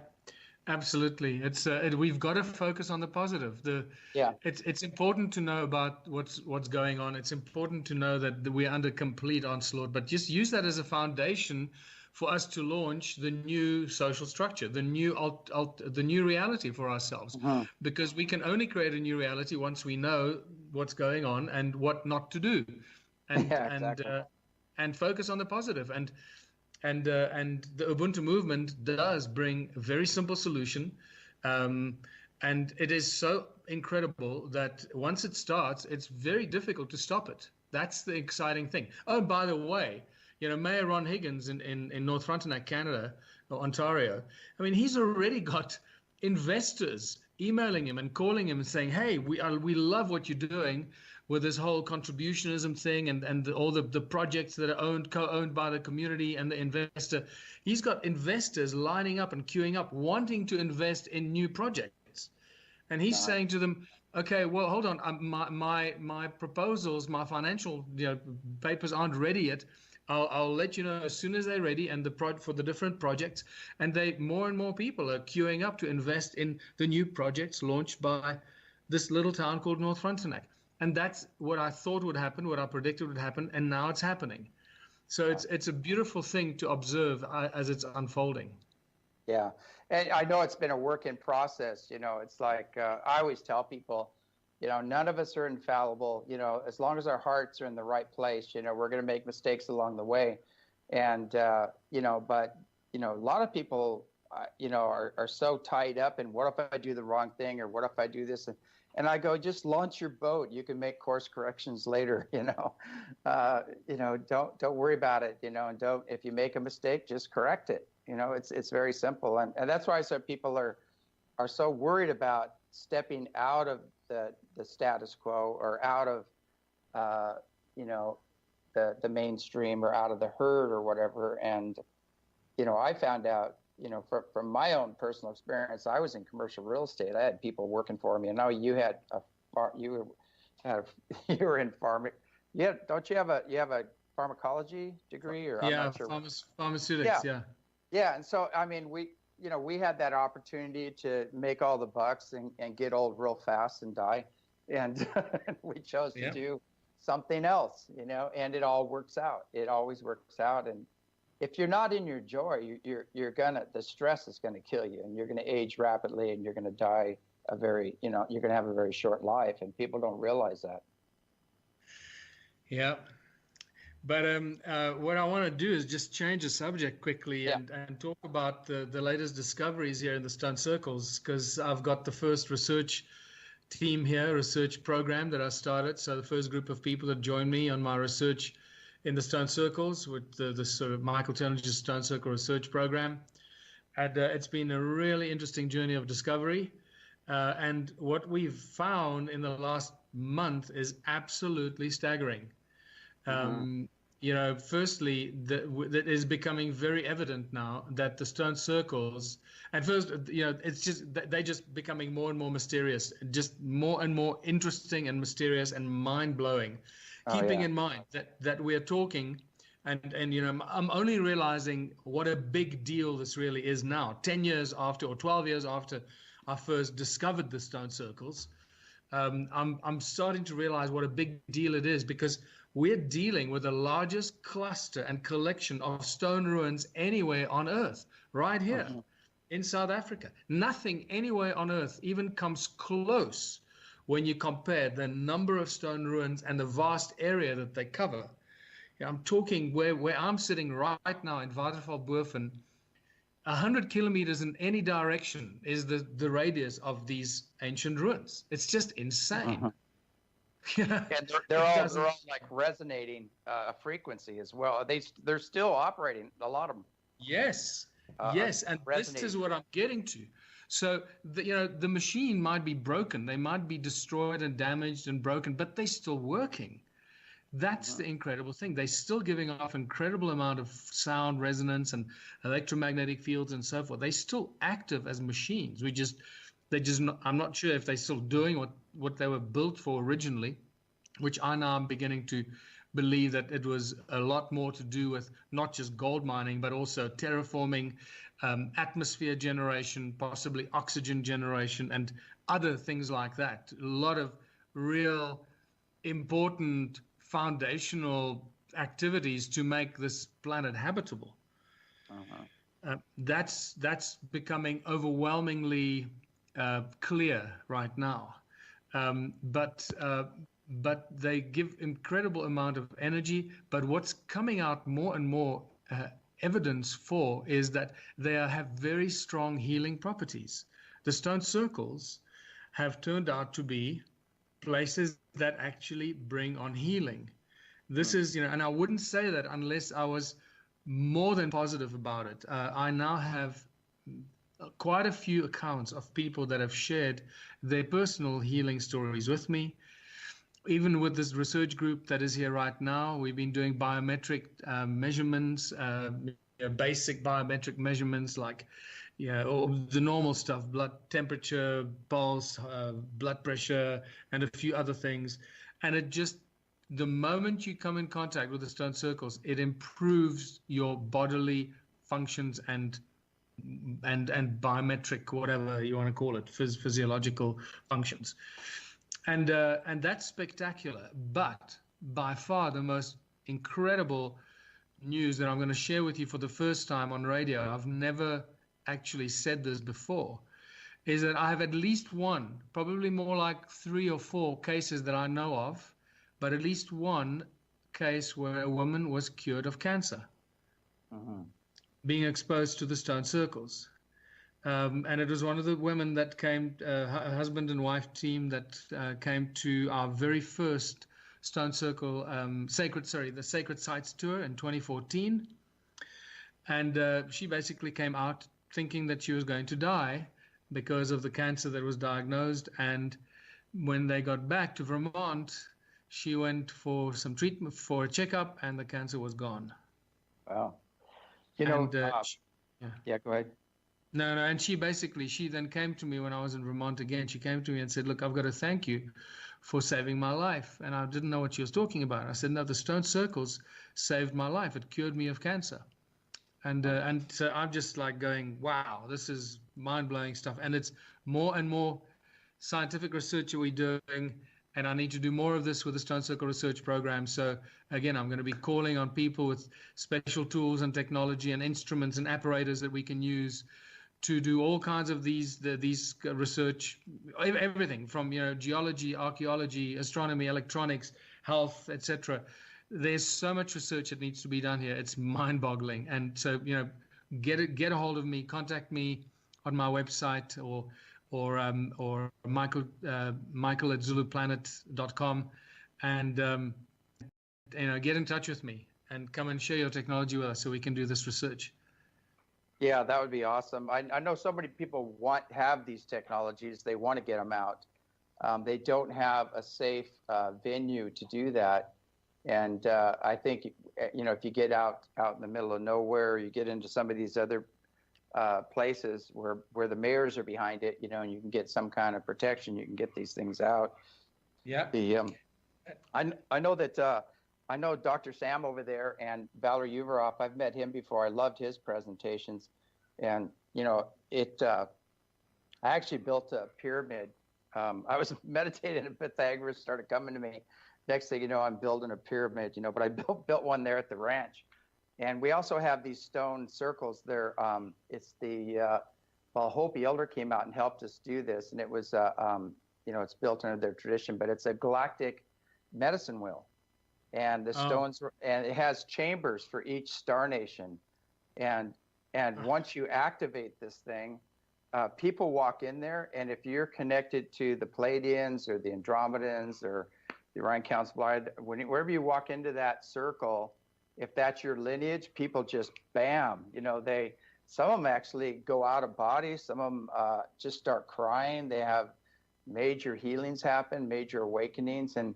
Absolutely. It's we've got to focus on the positive. It's important to know about what's going on. It's important to know that we're under complete onslaught, but just use that as a foundation for us to launch the new social structure, the new reality for ourselves. Because we can only create a new reality once we know what's going on and what not to do, and focus on the positive. And the Ubuntu movement does bring a very simple solution. And it is so incredible that once it starts, it's very difficult to stop it. That's the exciting thing. Oh, by the way, Mayor Ron Higgins in North Frontenac, Canada, or Ontario, I mean, he's already got investors emailing him and calling him and saying, hey, we love what you're doing with this whole contributionism thing and all the projects that are co-owned by the community and the investor. He's got investors lining up and queuing up, wanting to invest in new projects. And he's saying to them, okay, well, hold on, my proposals, my financial papers aren't ready yet. I'll let you know as soon as they're ready, and for the different projects. And more and more people are queuing up to invest in the new projects launched by this little town called North Frontenac. And that's what I thought would happen, what I predicted would happen, and now it's happening. So it's a beautiful thing to observe as it's unfolding. Yeah, and I know it's been a work in process. It's like I always tell people, none of us are infallible. As long as our hearts are in the right place, we're going to make mistakes along the way. And but a lot of people, are so tied up in what if I do the wrong thing, or what if I do this, and I go, just launch your boat. You can make course corrections later. Don't worry about it. And don't, if you make a mistake, just correct it. It's very simple, and that's why I said people are so worried about stepping out of the status quo, or out of the mainstream, or out of the herd, or whatever. And I found out, from my own personal experience, I was in commercial real estate. I had people working for me, and now you were in farming. Yeah, don't you have a pharmacology degree, or I'm not sure. Pharmaceutics, yeah. Yeah, and so I mean, we had that opportunity to make all the bucks and get old real fast and die, and we chose to do something else, and it all works out. It always works out, and if you're not in your joy, the stress is gonna kill you, and you're gonna age rapidly, and you're gonna die you're gonna have a very short life, and people don't realize that. Yeah. But what I want to do is just change the subject quickly and talk about the latest discoveries here in the stone circles, because I've got the first research team here, research program that I started. So the first group of people that joined me on my research in the stone circles with the sort of Michael Tellinger's Stone Circle Research Program. And it's been a really interesting journey of discovery. And what we've found in the last month is absolutely staggering. Firstly, that is becoming very evident now that the stone circles, at first, it's just, they're just becoming more and more mysterious, just more and more interesting and mysterious and mind-blowing. Keeping in mind that we're talking, and I'm only realizing what a big deal this really is now, 10 years after, or 12 years after I first discovered the stone circles. I'm starting to realize what a big deal it is, because we're dealing with the largest cluster and collection of stone ruins anywhere on Earth, right here in South Africa. Nothing anywhere on Earth even comes close when you compare the number of stone ruins and the vast area that they cover. I'm talking where I'm sitting right now in Watervalboven, 100 kilometers in any direction is the radius of these ancient ruins. It's just insane. And they're all like resonating a frequency as well. They're still operating, a lot of them. Yes, and this is what I'm getting to. So the machine might be broken, they might be destroyed and damaged and broken, but they're still working. That's the incredible thing. They're still giving off incredible amount of sound resonance and electromagnetic fields and so forth. They're still active as machines. I'm not sure if they're still doing what they were built for originally, which I now am beginning to believe that it was a lot more to do with not just gold mining, but also terraforming, atmosphere generation, possibly oxygen generation, and other things like that. A lot of real important foundational activities to make this planet habitable. That's becoming overwhelmingly clear right now, but they give incredible amount of energy. But what's coming out more and more evidence for is that they have very strong healing properties. The stone circles have turned out to be places that actually bring on healing. This is, and I wouldn't say that unless I was more than positive about it. I now have quite a few accounts of people that have shared their personal healing stories with me. Even with this research group that is here right now, we've been doing biometric measurements, basic biometric measurements like, or the normal stuff, blood temperature, pulse, blood pressure, and a few other things. And it just, the moment you come in contact with the stone circles, it improves your bodily functions and biometric, whatever you want to call it, physiological functions. And that's spectacular. But by far the most incredible news that I'm going to share with you for the first time on radio. I've never actually said this before, is that I have at least one, probably more like 3 or 4 cases that I know of, but at least one case where a woman was cured of cancer, being exposed to the stone circles. And it was one of the women that came, a husband and wife team that came to our very first Stone Circle, the Sacred Sites Tour in 2014. And she basically came out thinking that she was going to die because of the cancer that was diagnosed. And when they got back to Vermont, she went for some treatment, for a checkup, and the cancer was gone. Wow. Yeah, go ahead. No, and she then came to me when I was in Vermont again. She came to me and said, look, I've got to thank you for saving my life. And I didn't know what she was talking about. I said, no, the stone circles saved my life. It cured me of cancer. And so I'm just like going, wow, this is mind-blowing stuff. And it's more and more scientific research that we're doing. And I need to do more of this with the Stone Circle Research Program. So again, I'm going to be calling on people with special tools and technology and instruments and apparatus that we can use to do all kinds of these research, everything from geology, archaeology, astronomy, electronics, health, etc. There's so much research that needs to be done here. It's mind-boggling. And so get a hold of me, contact me on my website or Michael at ZuluPlanet.com, and get in touch with me and come and share your technology with us so we can do this research. Yeah, that would be awesome. I know so many people have these technologies. They want to get them out. They don't have a safe venue to do that. And I think, if you get out in the middle of nowhere, you get into some of these other places where the mayors are behind it, and you can get some kind of protection, you can get these things out. Yeah. I know that I know Dr. Sam over there and Valerie Uveroff. I've met him before. I loved his presentations, and I actually built a pyramid. I was meditating and Pythagoras started coming to me. Next thing you know, I'm building a pyramid. But I built one there at the ranch. And we also have these stone circles there. It's Hopi Elder came out and helped us do this, and it was, it's built under their tradition, but it's a galactic medicine wheel, and the stones, and it has chambers for each star nation, and once you activate this thing, people walk in there, and if you're connected to the Pleiadians or the Andromedans or the Orion Council, wherever you walk into that circle, if that's your lineage, people just bam, some of them actually go out of body. Some of them just start crying. They have major healings happen, major awakenings. And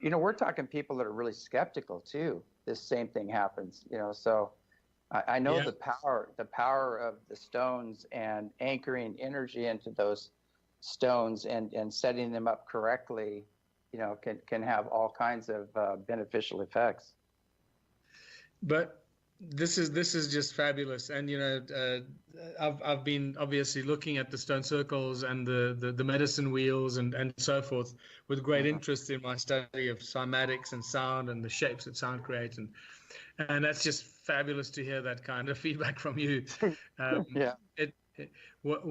we're talking people that are really skeptical too. This same thing happens, so I know the power of the stones and anchoring energy into those stones and setting them up correctly, can have all kinds of beneficial effects. But this is just fabulous, and I've been obviously looking at the stone circles and the medicine wheels and so forth with great interest in my study of cymatics and sound and the shapes that sound create, and that's just fabulous to hear that kind of feedback from you. What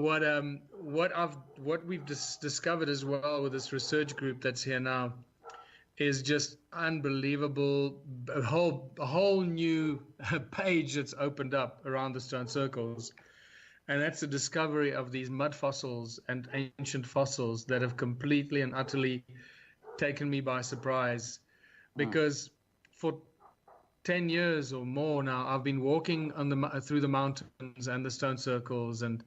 we've discovered as well with this research group that's here now is just unbelievable. A whole new page that's opened up around the stone circles, and that's the discovery of these mud fossils and ancient fossils that have completely and utterly taken me by surprise, because for 10 years or more now I've been walking through the mountains and the stone circles and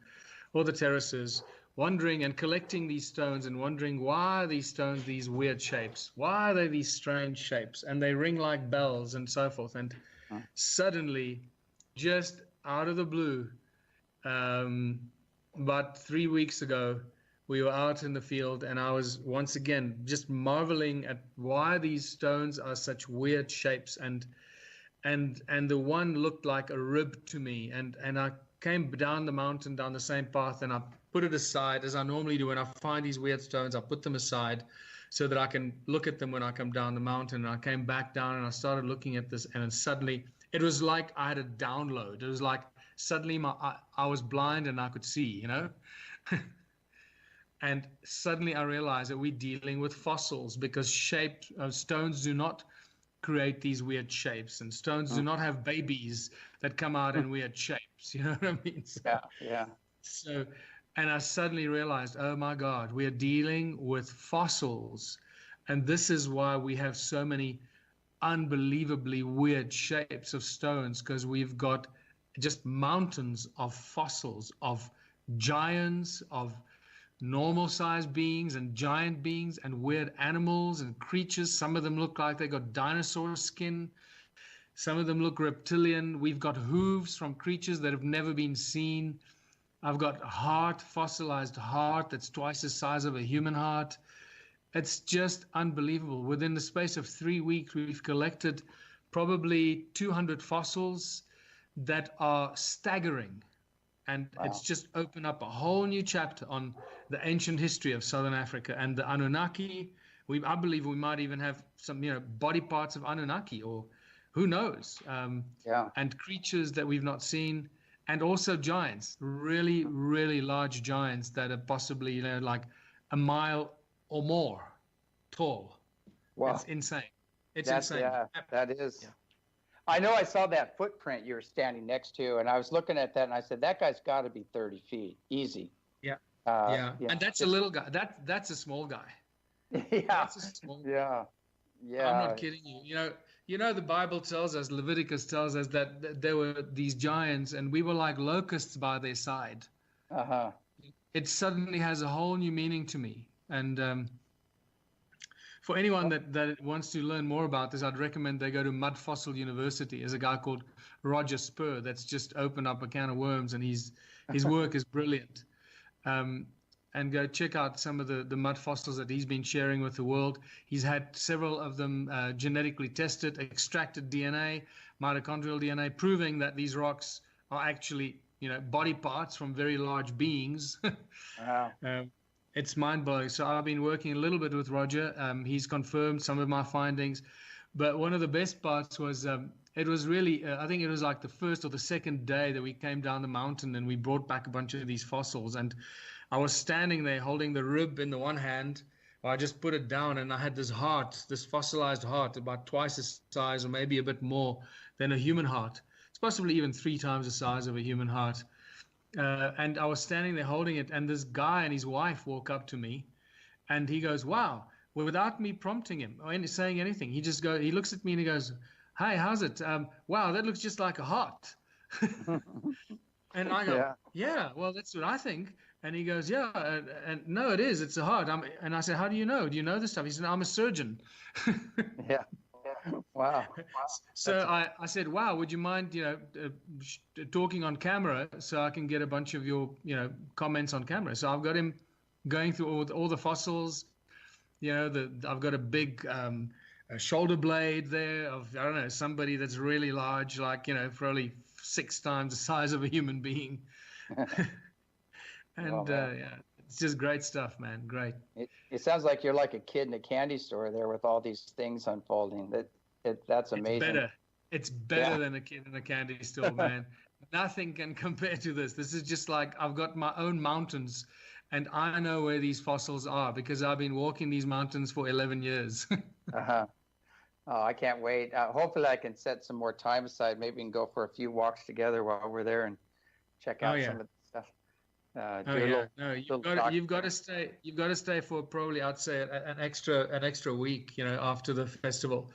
all the terraces, wondering and collecting these stones and wondering, why are these stones these weird shapes? Why are they these strange shapes? And they ring like bells and so forth. And suddenly, just out of the blue, about 3 weeks ago, we were out in the field, and I was once again just marveling at why these stones are such weird shapes. And the one looked like a rib to me. And I came down the mountain, down the same path, and I put it aside, as I normally do. When I find these weird stones, I put them aside so that I can look at them when I come down the mountain. And I came back down and I started looking at this, and then suddenly it was like I had a download. It was like suddenly I was blind and I could see, you know. And suddenly I realized that we're dealing with fossils, because stones do not create these weird shapes, and stones do not have babies that come out in weird shapes. You know what I mean? So, Yeah. So, and I suddenly realized, oh my God, we are dealing with fossils. And this is why we have so many unbelievably weird shapes of stones, because we've got just mountains of fossils, of giants, of normal sized beings and giant beings and weird animals and creatures. Some of them look like they got dinosaur skin. Some of them look reptilian. We've got hooves from creatures that have never been seen. I've got fossilized heart that's twice the size of a human heart. It's just unbelievable. Within the space of 3 weeks, we've collected probably 200 fossils that are staggering. And it's just opened up a whole new chapter on the ancient history of Southern Africa and the Anunnaki. I believe we might even have some, body parts of Anunnaki, or who knows? And creatures that we've not seen, and also giants, really, really large giants that are possibly, like a mile or more tall. Wow. It's insane. It's insane. Yeah, that is. Yeah. I know I saw that footprint you were standing next to, and I was looking at that, and I said, that guy's got to be 30 feet, easy. Yeah. And that's a little guy. That's a small guy. Yeah. That's a small guy. Yeah. I'm not kidding you. The Bible tells us, Leviticus tells us that there were these giants, and we were like locusts by their side. It suddenly has a whole new meaning to me. And for anyone that wants to learn more about this, I'd recommend they go to Mud Fossil University. There's a guy called Roger Spur that's just opened up a can of worms, and his work is brilliant. And go check out some of the mud fossils that he's been sharing with the world. He's had several of them genetically tested, extracted DNA, mitochondrial DNA, proving that these rocks are actually, body parts from very large beings. Wow. It's mind-blowing. So I've been working a little bit with Roger. He's confirmed some of my findings. But one of the best parts was it was really, I think it was like the first or the second day that we came down the mountain and we brought back a bunch of these fossils. And I was standing there holding the rib in the one hand. I just put it down, and I had this heart, this fossilized heart, about twice the size or maybe a bit more than a human heart. It's possibly even 3 times the size of a human heart. And I was standing there holding it, and this guy and his wife walk up to me, and he goes, wow, well, without me prompting him or saying anything, he looks at me and he goes, hi, how's it? Wow, that looks just like a heart. And I go, yeah, well, that's what I think. And he goes, yeah, and no, it is. It's a heart. And I said, how do you know? Do you know this stuff? He said, I'm a surgeon. Yeah. Wow. So I said, wow, would you mind, talking on camera so I can get a bunch of your, comments on camera? So I've got him going through all the fossils. I've got a big a shoulder blade there of, I don't know, somebody that's really large, like, probably 6 times the size of a human being. And it's just great stuff, man. Great. It sounds like you're like a kid in a candy store there with all these things unfolding. That's amazing. It's better than a kid in a candy store, man. Nothing can compare to this. This is just like I've got my own mountains, and I know where these fossils are because I've been walking these mountains for 11 years. Oh, I can't wait. Hopefully I can set some more time aside. Maybe we can go for a few walks together while we're there and check out some of the stuff. You've got to stay. You've got to stay for probably, I'd say, an extra week. After the festival.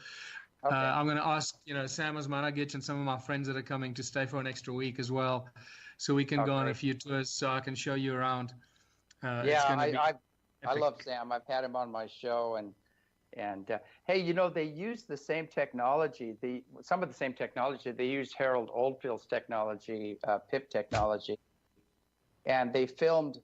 Okay. I'm going to ask, Sam Osmanagic and some of my friends that are coming to stay for an extra week as well, so we can go on a few tours. So I can show you around. I love Sam. I've had him on my show, and hey, they use the same technology. Some of the same technology. They used Harold Oldfield's technology, PIP technology. And they filmed,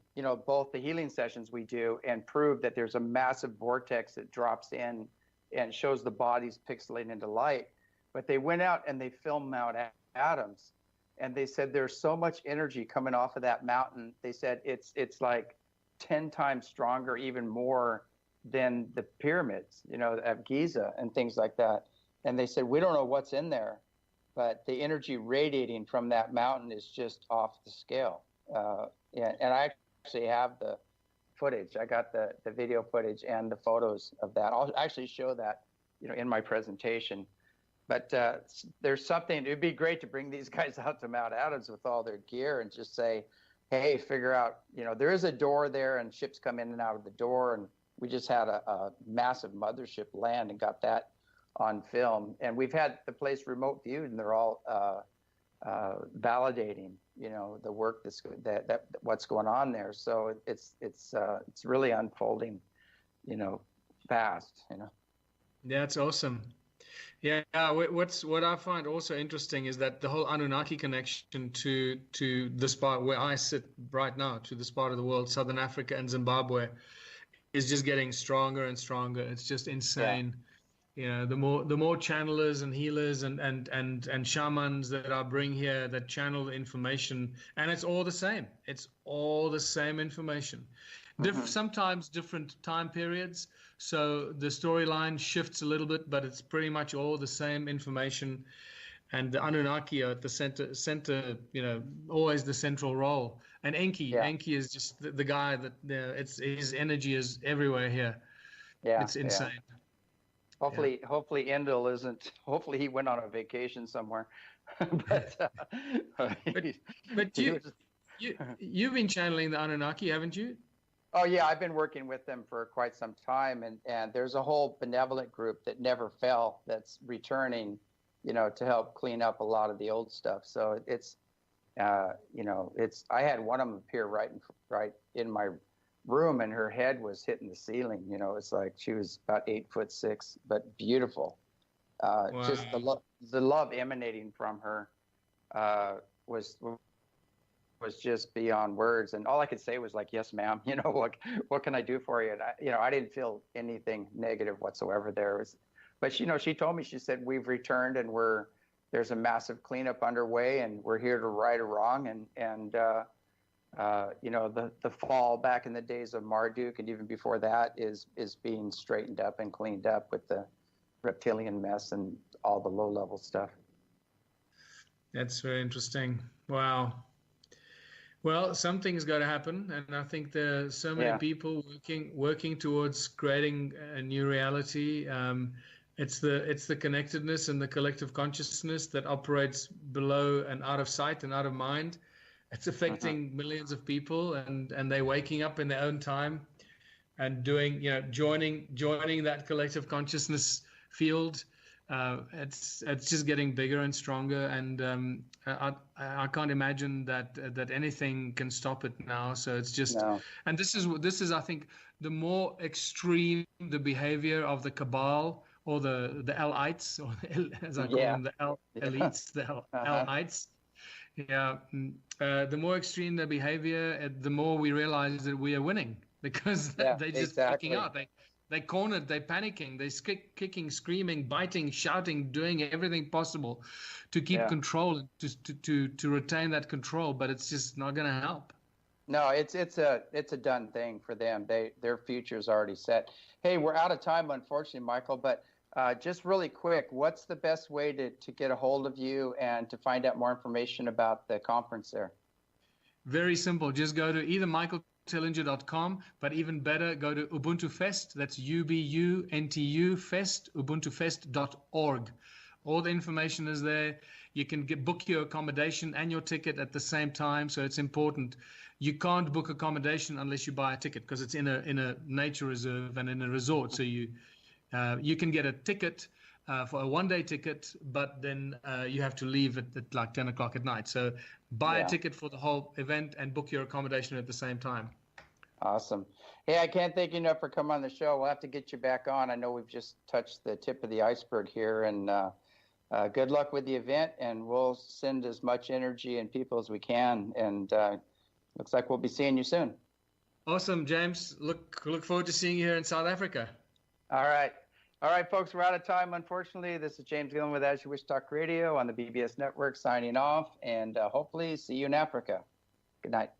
both the healing sessions we do and proved that there's a massive vortex that drops in and shows the bodies pixelating into light. But they went out and they filmed Mount Adams, and they said there's so much energy coming off of that mountain. They said it's like 10 times stronger, even more than the pyramids, at Giza and things like that. And they said, we don't know what's in there, but the energy radiating from that mountain is just off the scale. And I actually have the footage. I got the video footage and the photos of that. I'll actually show that, in my presentation. But there's something, it'd be great to bring these guys out to Mount Adams with all their gear and just say, hey, figure out, there is a door there and ships come in and out of the door. And we just had a massive mothership land and got that on film. And we've had the place remote viewed, and they're all validating, the work that what's going on there. So it's really unfolding, fast, Yeah, it's awesome. Yeah, what I find also interesting is that the whole Anunnaki connection to this part where I sit right now, to this part of the world, Southern Africa and Zimbabwe, is just getting stronger and stronger. It's just insane. Yeah. The more channelers and healers and shamans that I bring here that channel the information, and it's all the same. It's all the same information. Sometimes different time periods, so the storyline shifts a little bit, but it's pretty much all the same information. And the Anunnaki are at the center, always the central role. And Enki is just the guy that his energy is everywhere here. Yeah, it's insane. Yeah. Hopefully Endel isn't. Hopefully he went on a vacation somewhere. but you've been channeling the Anunnaki, haven't you? Oh yeah, I've been working with them for quite some time, and there's a whole benevolent group that never fell that's returning, to help clean up a lot of the old stuff. So it's, I had one of them appear right in my room, and her head was hitting the ceiling. It's like she was about 8'6", but beautiful. Wow. Just the love emanating from her was just beyond words, and all I could say was like, yes ma'am, what can I do for you? And I didn't feel anything negative whatsoever there. But she told me, she said, we've returned and there's a massive cleanup underway, and we're here to right a wrong, and the fall back in the days of Marduk and even before that is being straightened up and cleaned up with the reptilian mess and all the low level stuff. That's very interesting. Wow. Well, something's got to happen, and I think there's so many people working towards creating a new reality. It's the connectedness and the collective consciousness that operates below and out of sight and out of mind. It's affecting millions of people, and they're waking up in their own time and doing, joining that collective consciousness field. It's just getting bigger and stronger, and I can't imagine that anything can stop it now. So it's just, and this is I think the more extreme the behavior of the cabal or the L-ites, or as I call them, the elites, the L-ites. Yeah, the more extreme the behavior, the more we realize that we are winning, because they're just freaking out. They're cornered, they're panicking, they're kicking, screaming, biting, shouting, doing everything possible to keep control, to retain that control, but it's just not going to help. No, it's a done thing for them. Their future's already set. Hey, we're out of time, unfortunately, Michael, but just really quick, what's the best way to get a hold of you and to find out more information about the conference there? Very simple. Just go to either michaeltillinger.com, but even better, go to Ubuntu Fest. That's UBUNTU Fest, ubuntufest.org. All the information is there. You can book your accommodation and your ticket at the same time, so it's important. You can't book accommodation unless you buy a ticket, because it's in a nature reserve and in a resort. So you can get a ticket for a one-day ticket, but then you have to leave at like 10 o'clock at night. So buy a ticket for the whole event and book your accommodation at the same time. Awesome. Hey, I can't thank you enough for coming on the show. We'll have to get you back on. I know we've just touched the tip of the iceberg here, and good luck with the event, and we'll send as much energy and people as we can, and looks like we'll be seeing you soon. Awesome, James. Look forward to seeing you here in South Africa. All right, folks, we're out of time, unfortunately. This is James Gilliland with As You Wish Talk Radio on the BBS Network, signing off, and hopefully see you in Africa. Good night.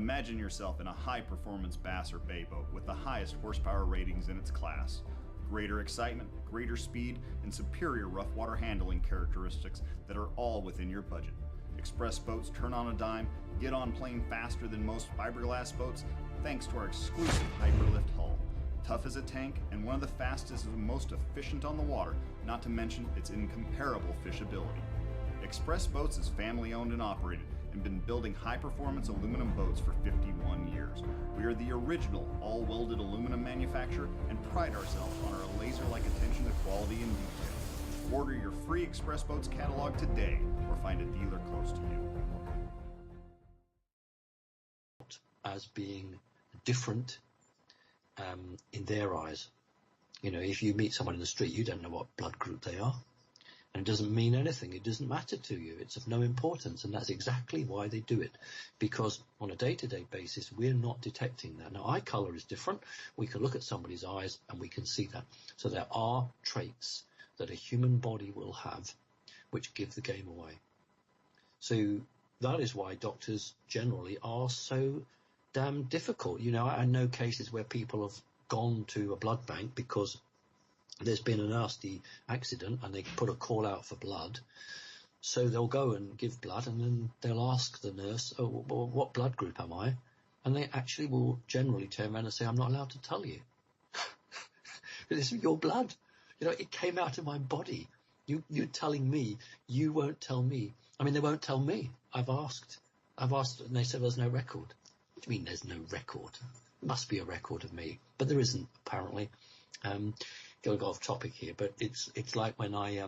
Imagine yourself in a high-performance bass or bay boat with the highest horsepower ratings in its class. Greater excitement, greater speed, and superior rough water handling characteristics that are all within your budget. Express boats turn on a dime, get on plane faster than most fiberglass boats thanks to our exclusive Hyperlift hull. Tough as a tank and one of the fastest and most efficient on the water, not to mention its incomparable fishability. Express Boats is family owned and operated and been building high-performance aluminum boats for 51 years. We are the original all-welded aluminum manufacturer and pride ourselves on our laser-like attention to quality and detail. Order your free Express Boats catalog today or find a dealer close to you. As being different in their eyes. You know, if you meet someone in the street, you don't know what blood group they are. And it doesn't mean anything. It doesn't matter to you. It's of no importance. And that's exactly why they do it. Because on a day-to-day basis, we're not detecting that. Now, eye color is different. We can look at somebody's eyes and we can see that. So there are traits that a human body will have which give the game away. So that is why doctors generally are so damn difficult. You know, I know cases where people have gone to a blood bank because there's been a nasty accident and they put a call out for blood. So they'll go and give blood and then they'll ask the nurse, oh, well, what blood group am I? And they actually will generally turn around and say, I'm not allowed to tell you. This is your blood. You know, it came out of my body. You're telling me, you won't tell me. I mean, they won't tell me. I've asked and they said there's no record. What do you mean there's no record? There must be a record of me. But there isn't, apparently. Going off topic here, but it's like when I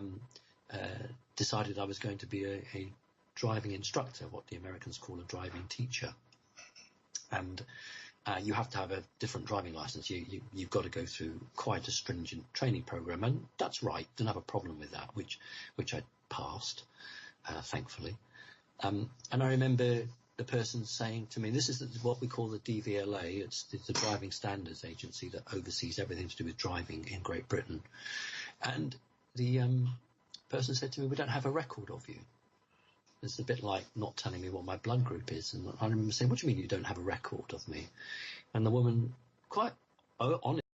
decided I was going to be a driving instructor, what the Americans call a driving teacher, and you have to have a different driving license. You've got to go through quite a stringent training program, and that's right. Didn't have a problem with that, which I passed, thankfully. And I remember the person saying to me, this is what we call the DVLA, it's the Driving Standards Agency that oversees everything to do with driving in Great Britain. And the person said to me, we don't have a record of you. It's a bit like not telling me what my blood group is. And I remember saying, what do you mean you don't have a record of me? And the woman, quite honest,